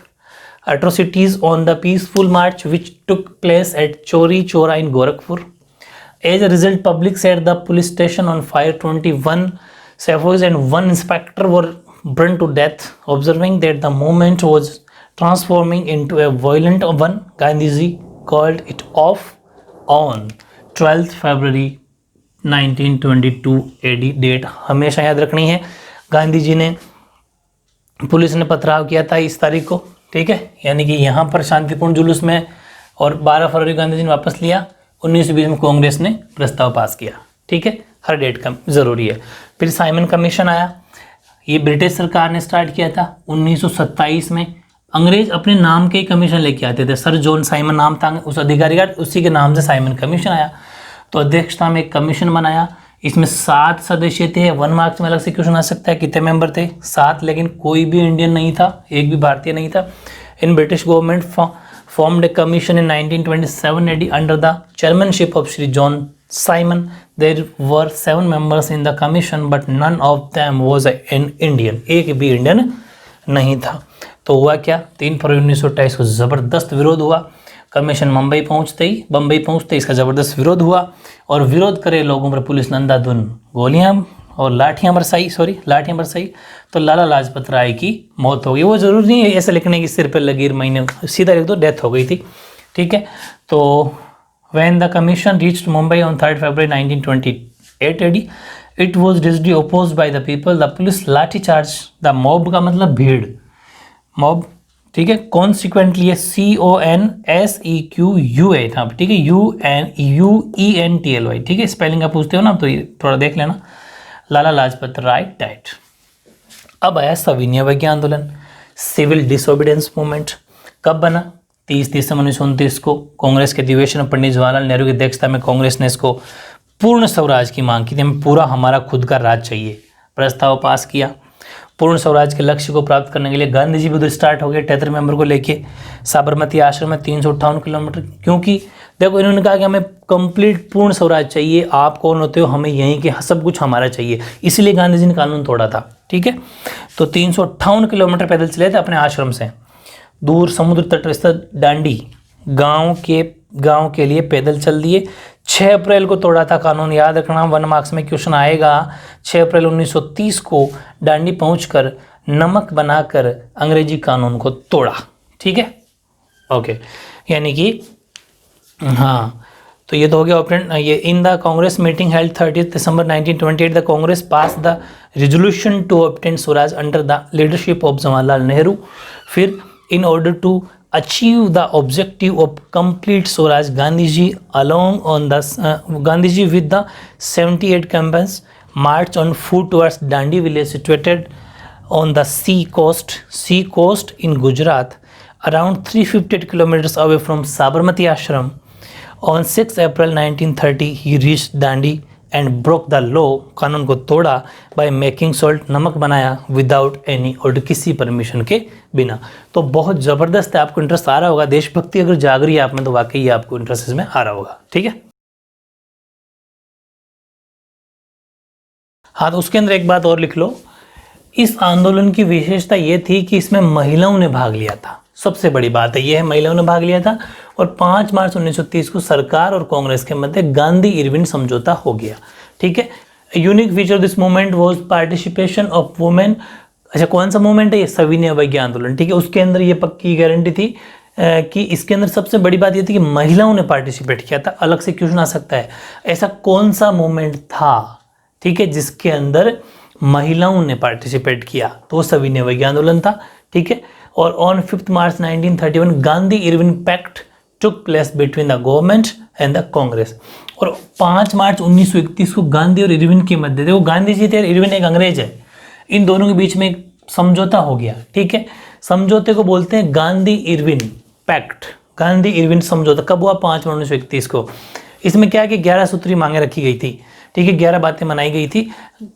atrocities on the peaceful march which took place at Chori Chora in Gorakhpur. As a result, public set the police station on fire. 21 sepoys and 1 inspector were burned to death. Observing that the movement was transforming into a violent one, Gandhiji called it off on 12th February 1922 AD. Date हमेशा याद रखनी है। गांधी जी ने, police ने पथराव किया था इस तारीख को, ठीक है। यानी कि यहाँ पर शांतिपूर्ण जुलूस में, और 12 फरवरी गांधी जी ने वापस लिया। 1920 में कांग्रेस ने प्रस्ताव पास किया, ठीक है। हर डेट का ज़रूरी है। फिर साइमन कमीशन आया, ये ब्रिटिश सरकार ने स्टार्ट किया था 1927 में। अंग्रेज अपने नाम के कमीशन लेके आते थे, सर जॉन साइमन नाम था उस अधिकारी का, उसी के नाम से साइमन कमीशन आया। तो अध्यक्षता में एक कमीशन बनाया, इसमें 7 सदस्य थे। 1 मार्क्स में अलग से क्वेश्चन आ सकता है, कितने मेंबर थे, 7, लेकिन कोई भी इंडियन नहीं था, एक भी भारतीय नहीं था। In British government formed a commission in 1927 AD under the chairmanship of Sri John Simon. There were 7 members in the commission, but none of them was an Indian. एक भी इंडियन नहीं था। तो हुआ क्या, 3 फरवरी 1928 को ज़बरदस्त विरोध हुआ। कमीशन बम्बई पहुंचते इसका ज़बरदस्त विरोध हुआ, और विरोध करे लोगों पर पुलिस ने अंधाधुंध गोलियां और लाठियां बरसाई। तो लाला लाजपत राय की मौत हो गई। वो जरूरी नहीं है ऐसे लिखने की सिर पर लकीर, महीने सीधा लिख दो, डेथ हो गई थी। ठीक है। तो when the commission reached Mumbai on 3rd February 1928 AD, it was rigidly opposed by the people. The police लाठी चार्ज the mob का मतलब भीड़, mob, ठीक है। कॉन्सिक्वेंटली ये CONSEQUA था, ठीक है, UNEUENTLY, ठीक है। स्पेलिंग आप पूछते हो ना तो ये थोड़ा देख लेना। लाला लाजपत राय डाइट। अब आया सविनय अवज्ञा आंदोलन, सिविल डिसोबीडियंस मूवमेंट। कब बना? 30 दिसंबर 1929 को कांग्रेस के अधिवेशन में पंडित जवाहरलाल नेहरू की अध्यक्षता में कांग्रेस ने इसको पूर्ण स्वराज की मांग की थी। हमें पूरा हमारा खुद का राज चाहिए, प्रस्ताव पास किया। पूर्ण स्वराज के लक्ष्य को प्राप्त करने के लिए गांधी जी भी उधर स्टार्ट हो गए 73 मेंबर को लेके साबरमती आश्रम में 358 किलोमीटर। क्योंकि देखो इन्होंने कहा कि हमें कंप्लीट पूर्ण स्वराज चाहिए, आप कौन होते हो, हमें यहीं के सब कुछ हमारा चाहिए, इसलिए गांधी जी ने कानून तोड़ा था, ठीक है। तो 358 किलोमीटर पैदल चले थे अपने आश्रम से दूर समुद्र तट स्थित डांडी गांव के लिए पैदल चल दिए। 6 अप्रैल को तोड़ा था कानून, याद रखना, 1 मार्क्स में क्वेश्चन आएगा। 6 अप्रैल 1930 को डांडी पहुंचकर नमक बनाकर अंग्रेजी कानून को तोड़ा, ठीक है, ओके। यानी कि हाँ, तो ये तो हो गया ऑप्शन। ये in the Congress meeting held 30 December 1928 the Congress pass the resolution to obtain swaraj under the leadership of Jawaharlal Nehru. फिर in order to achieve the objective of complete Swaraj, Gandhiji with the 78 campaigns marched on foot towards Dandi village situated on the sea coast in Gujarat, around 358 kilometers away from Sabarmati Ashram. On 6 April 1930 he reached Dandi and broke the law, कानून को तोड़ा by making salt, नमक बनाया without any, और किसी permission के बिना। तो बहुत ज़बरदस्त है, आपको इंटरेस्ट आ रहा होगा, देशभक्ति अगर जाग रही है आप में तो वाकई आपको इंटरेस्ट इसमें आ रहा होगा, ठीक है। हाँ, तो उसके अंदर एक बात और लिख लो, इस आंदोलन की विशेषता ये थी कि इसमें महिलाओं ने भाग लिया था, सबसे बड़ी बात है ये है, महिलाओं ने भाग लिया था। और 5 मार्च 1930 को सरकार और कांग्रेस के मध्य गांधी इरविन समझौता हो गया, ठीक है। Unique feature this movement was participation of women. अच्छा, कौन सा मूवमेंट है ये? सविनय अवज्ञा आंदोलन, ठीक है। उसके अंदर ये पक्की गारंटी थी कि इसके अंदर सबसे बड़ी बात ये थी कि महिलाओं ने पार्टिसिपेट किया था। अलग से क्वेश्चन आ सकता है, ऐसा कौन सा मूवमेंट था, ठीक है, जिसके अंदर महिलाओं ने पार्टिसिपेट किया? तो वो सविनय अवज्ञा आंदोलन था, ठीक है। और on 5 March 1931 Gandhi Irwin pact took place between the government and the Congress. और 5 मार्च 1931 को गांधी और इरविन के मध्य, देखो गांधी जी थे और इरविन एक अंग्रेज है, इन दोनों के बीच में एक समझौता हो गया, ठीक है। समझौते को बोलते हैं Gandhi Irwin pact, Gandhi Irwin समझौता। कब हुआ? 5 मार्च 1931 को। इसमें क्या है कि 11 सूत्री मांगे रखी गई थी, ठीक है, 11 बातें मनाई गई थी,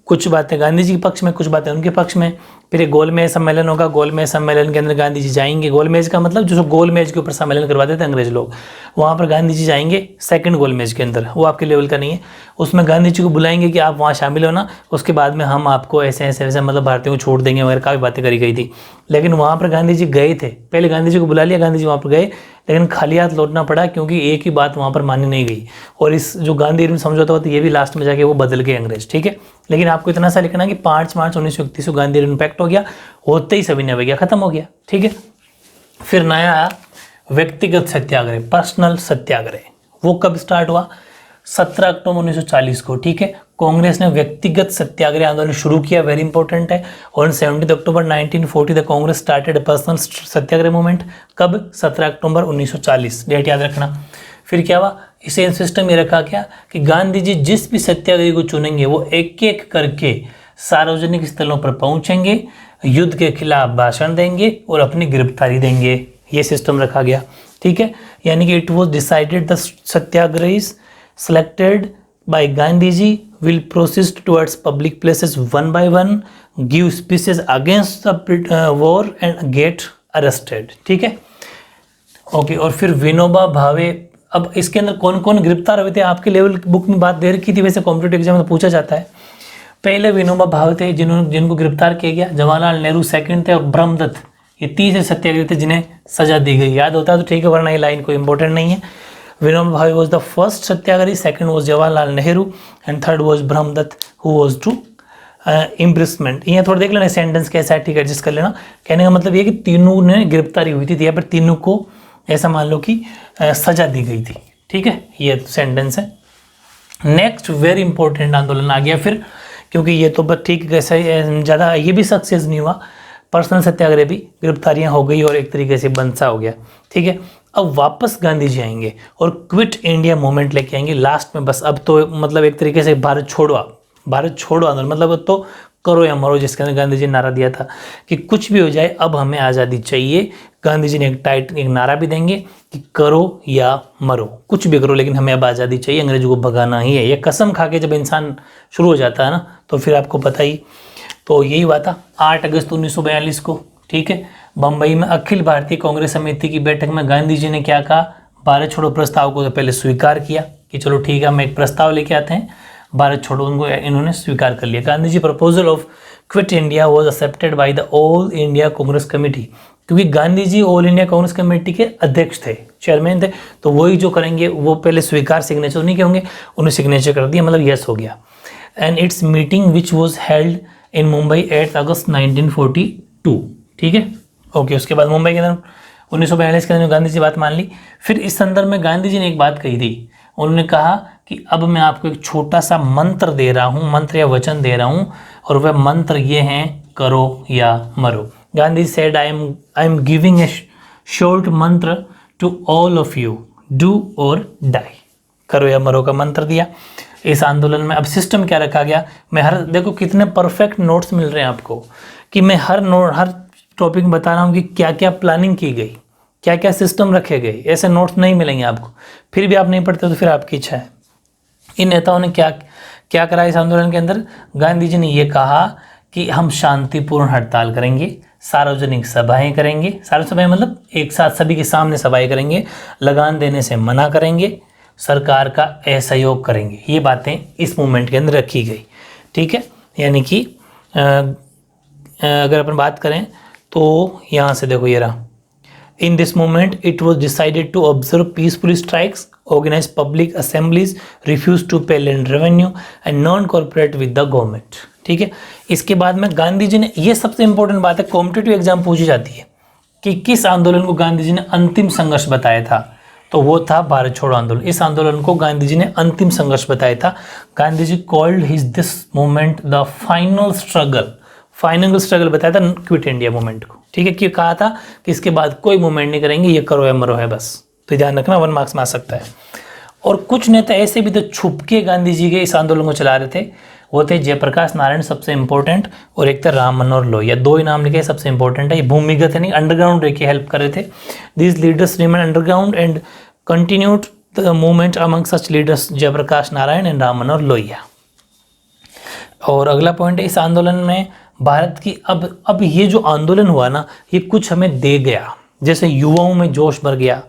कुछ बातें गांधी जी के पक्ष में, कुछ बातें उनके पक्ष में। फिर एक गोलमेज सम्मेलन होगा, गोलमेज सम्मेलन के अंदर गांधी जी जाएंगे। गोलमेज का मतलब जो गोलमेज के ऊपर सम्मेलन करवाते थे अंग्रेज लोग, वहाँ पर गांधी जी जाएंगे सेकंड गोलमेज के अंदर, वो आपके लेवल का नहीं है। उसमें गांधी जी को बुलाएंगे कि आप वहाँ शामिल हो ना, उसके बाद में हम आपको ऐसे ऐसे ऐसे मतलब भारतीयों को छोड़ देंगे वगैरह, काफ़ी बातें करी गई थी। लेकिन वहाँ पर गांधी जी गए थे, पहले गांधी जी को बुला लिया, गांधी जी वहाँ पर गए, लेकिन खाली हाथ लौटना पड़ा क्योंकि एक ही बात वहाँ पर मानी नहीं गई। और इस जो गांधी इरविन समझौता होता है ये भी लास्ट में जाके वो बदल गए अंग्रेज, ठीक है। लेकिन आपको इतना सा लिखना कि 5 मार्च 1931 को गांधी इरविन पैक्ट हो गया, होते ही सविनय अवज्ञा खत्म हो गया, ठीक है। फिर नया आया व्यक्तिगत सत्याग्रह, पर्सनल सत्याग्रह। वो कब स्टार्ट हुआ? 17 अक्टूबर 1940 को, ठीक है। कांग्रेस ने व्यक्तिगत सत्याग्रह आंदोलन शुरू किया, वेरी इंपॉर्टेंट है। और 17 अक्टूबर 1940 the Congress started personal Satyagraha movement. कब? 17 अक्टूबर 1940, डेट याद रखना। फिर क्या हुआ? इसे सिस्टम ये रखा क्या कि गांधी जी जिस भी सत्याग्रही को चुनेंगे वो एक एक करके सार्वजनिक स्थलों पर पहुंचेंगे, युद्ध के खिलाफ भाषण देंगे और अपनी गिरफ्तारी देंगे, ये सिस्टम रखा गया, ठीक है। यानी कि it was decided the satyagrahis selected by Gandhiji will proceed towards public places one by one, give speeches against the war and get arrested, ठीक है, ओके। और फिर विनोबा भावे। अब इसके अंदर कौन कौन गिरफ्तार हुए थे? आपके लेवल बुक में बात दे रखी थी, वैसे कॉम्पिटेटिव एग्जाम में पूछा जाता है। पहले विनोबा भावे थे जिनको गिरफ्तार किया गया, जवाहरलाल नेहरू सेकंड थे, और ब्रह्मदत्त ये तीसरे सत्याग्रही थे जिन्हें सजा दी गई। याद होता है तो ठीक है, वरना ये लाइन कोई इंपॉर्टेंट नहीं है। Vinoba Bhave was the first Satyagrahi, second was Jawaharlal Nehru and third was Brahmdatt who was to imprisonment। यहाँ थोड़ा देख लेना सेंटेंस कैसा है, ठीक है, एडजस्ट कर लेना। कहने का मतलब ये कि तीनों ने गिरफ्तारी हुई थी, यहाँ पर तीनों को ऐसा मान लो कि सजा दी गई थी। ठीक है, ये सेंटेंस है। नेक्स्ट वेरी इंपॉर्टेंट आंदोलन आ गया फिर, क्योंकि ये तो बस ठीक कैसे ज़्यादा ये भी सक्सेस नहीं हुआ, पर्सनल सत्याग्रह भी, गिरफ्तारियां हो गई और एक तरीके से बंसा हो गया। ठीक है, अब वापस गांधी जी आएंगे और क्विट इंडिया मूवमेंट लेके आएंगे लास्ट में। बस अब तो मतलब एक तरीके से भारत छोड़ो आंदोलन, मतलब अब तो करो या मरो, जिसके अंदर गांधी जी ने नारा दिया था कि कुछ भी हो जाए अब हमें आज़ादी चाहिए। गांधी जी ने एक नारा भी देंगे कि करो या मरो, कुछ भी करो लेकिन हमें अब आज़ादी चाहिए, अंग्रेजों को भगाना ही है। ये कसम खा के जब इंसान शुरू हो जाता है ना, तो फिर आपको पता ही, तो यही हुआ था 8 अगस्त 1942 को। ठीक है, बम्बई में अखिल भारतीय कांग्रेस समिति की बैठक में गांधी जी ने क्या कहा, भारत छोड़ो प्रस्ताव को तो पहले स्वीकार किया कि चलो ठीक है हम एक प्रस्ताव लेके आते हैं, भारत छोड़ो, उनको इन्होंने स्वीकार कर लिया। Gandhi ji proposal of quit India was accepted by the All India Congress Committee, क्योंकि Gandhi ji All India Congress Committee के अध्यक्ष थे, चेयरमैन थे, तो वही जो करेंगे वो पहले स्वीकार सिग्नेचर नहीं कहेंगे, उन्हें सिग्नेचर कर दिया, मतलब यस हो गया। And it's meeting which was held in Mumbai 8 अगस्त 1942। ठीक है, ओके। उसके बाद मुंबई के अंदर 1942 के अंदर गांधी जी बात मान ली। फिर इस संदर्भ में गांधी जी ने एक बात कही थी, उन्होंने कहा कि अब मैं आपको एक छोटा सा मंत्र दे रहा हूँ, मंत्र या वचन दे रहा हूँ, और वह मंत्र ये हैं, करो या मरो। Gandhi said I am giving a short mantra to all of you, do or die. करो या मरो का मंत्र दिया इस आंदोलन में। अब सिस्टम क्या रखा गया, मैं हर देखो कितने परफेक्ट नोट्स मिल रहे हैं आपको कि मैं हर टॉपिक में बता रहा हूँ कि क्या क्या प्लानिंग की गई, क्या क्या सिस्टम रखे गए। ऐसे नोट्स नहीं मिलेंगे आपको, फिर भी आप नहीं पढ़ते तो फिर आपकी इच्छा है। इन नेताओं ने क्या क्या करा इस आंदोलन के अंदर, गांधी जी ने ये कहा कि हम शांतिपूर्ण हड़ताल करेंगे, सार्वजनिक सभाएं करेंगे, सार्वजनिक सभाएं मतलब एक साथ सभी के सामने सभाएं करेंगे, लगान देने से मना करेंगे, सरकार का असहयोग करेंगे। ये बातें इस मूवमेंट के अंदर रखी गई। ठीक है, यानी कि अगर अपन बात करें तो यहाँ से देखो ये रहा, in this movement it was decided to observe peaceful strikes, organise public assemblies, refuse to pay land revenue and non corporate with the government. ठीक है, इसके बाद में गांधी जी ने, ये सबसे इंपॉर्टेंट बात है, कॉम्पिटिटिव एग्जाम पूछी जाती है कि किस आंदोलन को गांधी जी ने अंतिम संघर्ष बताया था, तो वो था भारत छोड़ो आंदोलन। इस आंदोलन को गांधी जी ने अंतिम संघर्ष बताया था। Gandhi ji called his this movement the final struggle बताया था क्विट इंडिया मूवमेंट को। ठीक है, क्यों कहा था कि इसके बाद कोई मूवमेंट नहीं करेंगे, ये करो या मरो है बस। तो ध्यान रखना, 1 मार्क्स में आ सकता है। और कुछ नेता ऐसे भी तो छुप के गांधी जी के इस आंदोलन को चला रहे थे, वो थे जयप्रकाश नारायण सबसे इंपॉर्टेंट, और एक था राम मनोहर लोहिया। 2 ही नाम लिखे, सबसे इंपॉर्टेंट है। ये भूमिगत है नहीं, अंडरग्राउंड रह के हेल्प कर रहे थे। These leaders remain underground and continued the movement among such leaders Jayaprakash Narayan and Ram Manohar Lohia. और अगला पॉइंट है, इस आंदोलन में भारत की अब ये जो आंदोलन हुआ ना, ये कुछ हमें दे गया। जैसे युवाओं में जोश भर गया,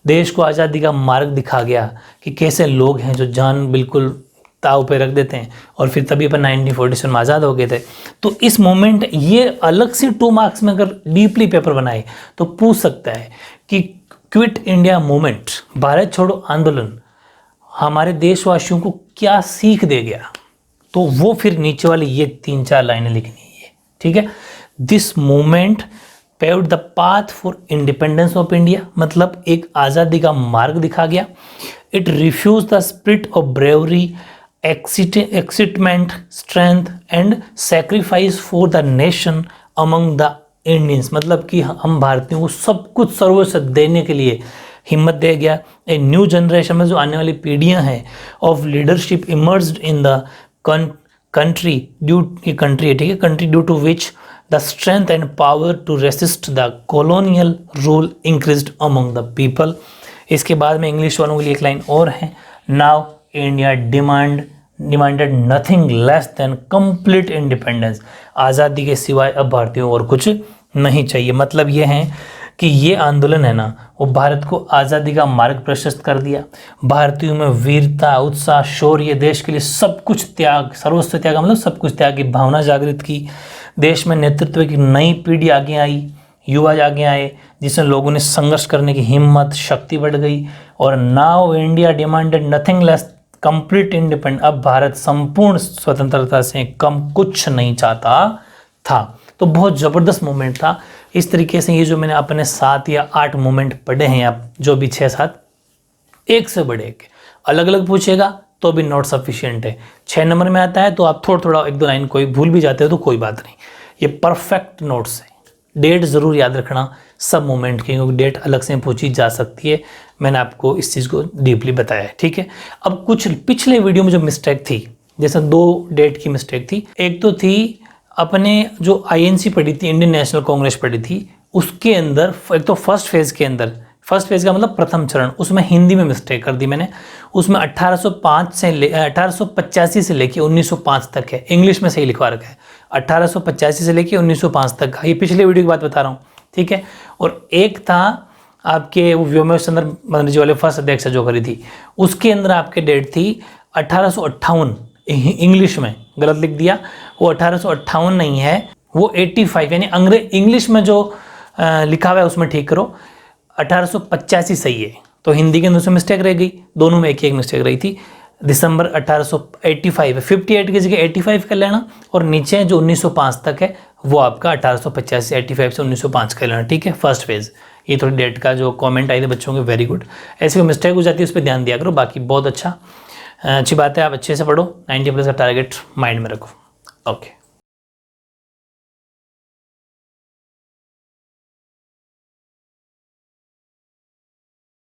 देश को आज़ादी का मार्ग दिखा गया कि कैसे लोग हैं जो जान बिल्कुल ताव पे रख देते हैं, और फिर तभी अपन 1947 में आज़ाद हो गए थे। तो इस मोमेंट, ये अलग से 2 मार्क्स में अगर डीपली पेपर बनाए तो पूछ सकता है कि क्विट इंडिया मूवमेंट, भारत छोड़ो आंदोलन, हमारे देशवासियों को क्या सीख दे गया। तो वो फिर नीचे वाली ये 3-4 लाइनें लिखनी है। ठीक है, this movement paved the path for independence of India, मतलब एक आज़ादी का मार्ग दिखा गया। It refuse the spirit of bravery, excitement, strength and sacrifice for the nation among the Indians, मतलब कि हम भारतीयों को सब कुछ सर्वोच्च देने के लिए हिम्मत दे गया। ए न्यू जनरेशन में जो आने वाली पीढ़ियां हैं of leadership emerged in the country due to which the strength and power to resist the colonial rule increased among the people। इसके बाद में इंग्लिश वालों के लिए एक लाइन और है, now India demanded nothing less than complete independence, आज़ादी के सिवाय अब भारतीयों को और कुछ नहीं चाहिए। मतलब ये है कि ये आंदोलन है ना, वो भारत को आज़ादी का मार्ग प्रशस्त कर दिया। भारतीयों में वीरता, उत्साह, शौर्य, देश के लिए सब कुछ त्याग, सर्वस्व त्याग मतलब सब कुछ त्याग की भावना जागृत की। देश में नेतृत्व की नई पीढ़ी आगे आई, युवा आगे आए, जिसमें लोगों ने संघर्ष करने की हिम्मत, शक्ति बढ़ गई। और now India demanded nothing less complete independence, अब भारत संपूर्ण स्वतंत्रता से कम कुछ नहीं चाहता था। तो बहुत ज़बरदस्त मोमेंट था। इस तरीके से ये जो मैंने अपने 7 या 8 मोमेंट पढ़े हैं, आप जो भी 6-7 एक से बढ़े एक अलग अलग पूछेगा तो भी नॉट सफिशिएंट है। 6 नंबर में आता है तो आप थोड़ा थोड़ा 1-2 लाइन कोई भूल भी जाते हो तो कोई बात नहीं, ये परफेक्ट नोट्स है। डेट ज़रूर याद रखना सब मोमेंट की, क्योंकि डेट अलग से पूछी जा सकती है। मैंने आपको इस चीज़ को डीपली बताया है, ठीक है। अब कुछ पिछले वीडियो में जो मिस्टेक थी, जैसे 2 डेट की मिस्टेक थी। एक तो थी अपने जो INC पढ़ी थी, इंडियन नेशनल कांग्रेस पढ़ी थी, उसके अंदर एक तो फर्स्ट फेज़ के अंदर, फर्स्ट फेज़ का मतलब प्रथम चरण, उसमें हिंदी में मिस्टेक कर दी मैंने। उसमें 1885 से लेके 1905 तक है, इंग्लिश में सही लिखवा रखा है। 1885 से लेके 1905 तक का, ये पिछले वीडियो की बात बता रहा हूँ, ठीक है। और एक था आपके व्योमेश चंद्र बनर्जी वाले फर्स्ट अध्यक्ष जो करी थी, उसके अंदर आपके डेट थी 1858, इंग्लिश में गलत लिख दिया, वो 1858 नहीं है, वो 85, यानी इंग्लिश में जो लिखा हुआ है उसमें ठीक करो, 1885 सही है। तो हिंदी के अंदर से मिस्टेक रह गई, दोनों में एक मिस्टेक रही थी। दिसंबर 1885 है, 58 की जगह 85 कर लेना, और नीचे जो 1905 तक है वो आपका 1885 85 से 1905 कर लेना, ठीक है। फर्स्ट फेज, ये थोड़ी डेट का जो कमेंट आए थे बच्चों के, वेरी गुड। ऐसी कोई मिस्टेक हो जाती है उस पर ध्यान दिया करो, बाकी बहुत अच्छी बात है, आप अच्छे से पढ़ो, 90+ का टारगेट माइंड में रखो। ओके।